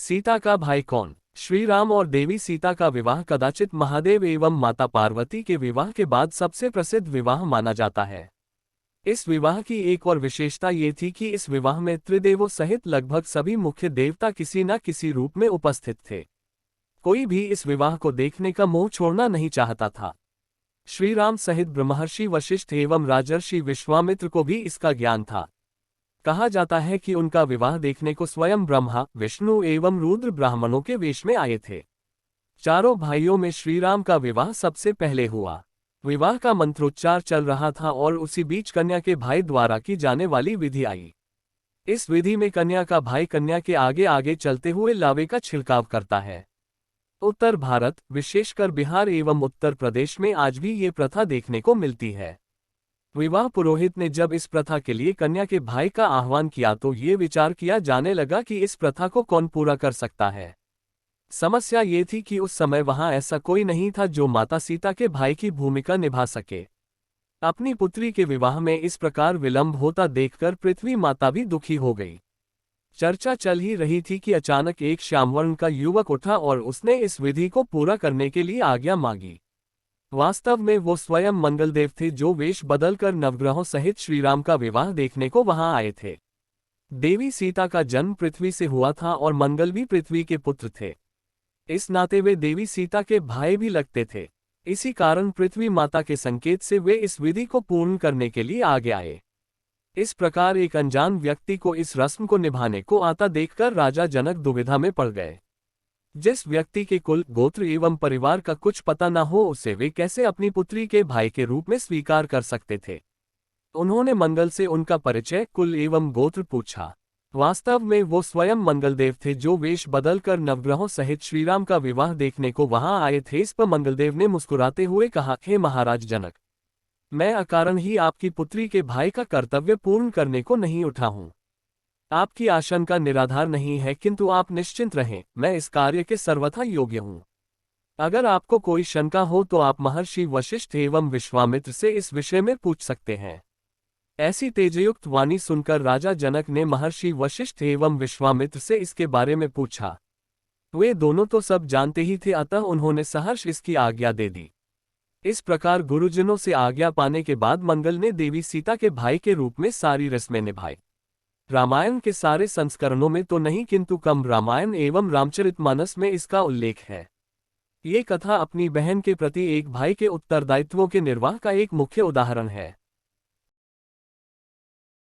सीता का भाई कौन? श्री राम और देवी सीता का विवाह कदाचित महादेव एवं माता पार्वती के विवाह के बाद सबसे प्रसिद्ध विवाह माना जाता है। इस विवाह की एक और विशेषता ये थी कि इस विवाह में त्रिदेवों सहित लगभग सभी मुख्य देवता किसी न किसी रूप में उपस्थित थे। कोई भी इस विवाह को देखने का मुंह छोड़ना नहीं चाहता था। श्री राम सहित ब्रह्मर्षि वशिष्ठ एवं राजर्षि विश्वामित्र को भी इसका ज्ञान था। कहा जाता है कि उनका विवाह देखने को स्वयं ब्रह्मा, विष्णु एवं रुद्र ब्राह्मणों के वेश में आए थे। चारों भाइयों में श्री राम का विवाह सबसे पहले हुआ। विवाह का मंत्रोच्चार चल रहा था और उसी बीच कन्या के भाई द्वारा की जाने वाली विधि आई। इस विधि में कन्या का भाई कन्या के आगे आगे चलते हुए लावे का छिड़काव करता है। उत्तर भारत, विशेषकर बिहार एवं उत्तर प्रदेश में आज भी ये प्रथा देखने को मिलती है। विवाह पुरोहित ने जब इस प्रथा के लिए कन्या के भाई का आह्वान किया तो ये विचार किया जाने लगा कि इस प्रथा को कौन पूरा कर सकता है। समस्या ये थी कि उस समय वहां ऐसा कोई नहीं था जो माता सीता के भाई की भूमिका निभा सके। अपनी पुत्री के विवाह में इस प्रकार विलंब होता देखकर पृथ्वी माता भी दुखी हो गई। चर्चा चल ही रही थी कि अचानक एक श्यामवर्ण का युवक उठा और उसने इस विधि को पूरा करने के लिए आज्ञा मांगी। वास्तव में वो स्वयं मंगलदेव थे जो वेश बदलकर नवग्रहों सहित श्रीराम का विवाह देखने को वहां आए थे। देवी सीता का जन्म पृथ्वी से हुआ था और मंगल भी पृथ्वी के पुत्र थे। इस नाते वे देवी सीता के भाई भी लगते थे। इसी कारण पृथ्वी माता के संकेत से वे इस विधि को पूर्ण करने के लिए आगे आए। इस प्रकार एक अनजान व्यक्ति को इस रस्म को निभाने को आता देखकर राजा जनक दुविधा में पड़ गए। जिस व्यक्ति के कुल, गोत्र एवं परिवार का कुछ पता न हो उसे वे कैसे अपनी पुत्री के भाई के रूप में स्वीकार कर सकते थे। उन्होंने मंगल से उनका परिचय, कुल एवं गोत्र पूछा। वास्तव में वो स्वयं मंगलदेव थे जो वेश बदलकर नवग्रहों सहित श्रीराम का विवाह देखने को वहां आए थे। इस पर मंगलदेव ने मुस्कुराते हुए कहा, हे महाराज जनक, मैं अकारण ही आपकी पुत्री के भाई का कर्तव्य पूर्ण करने को नहीं उठा हूं। आपकी आशंका निराधार नहीं है, किंतु आप निश्चिंत रहें, मैं इस कार्य के सर्वथा योग्य हूं। अगर आपको कोई शंका हो तो आप महर्षि वशिष्ठ एवं विश्वामित्र से इस विषय में पूछ सकते हैं। ऐसी तेजयुक्त वाणी सुनकर राजा जनक ने महर्षि वशिष्ठ एवं विश्वामित्र से इसके बारे में पूछा। वे दोनों तो सब जानते ही थे, अतः उन्होंने सहर्ष इसकी आज्ञा दे दी। इस प्रकार गुरुजनों से आज्ञा पाने के बाद मंगल ने देवी सीता के भाई के रूप में सारी रस्में निभाई। रामायण के सारे संस्करणों में तो नहीं, किंतु कम रामायण एवं रामचरितमानस में इसका उल्लेख है। ये कथा अपनी बहन के प्रति एक भाई के उत्तरदायित्वों के निर्वाह का एक मुख्य उदाहरण है।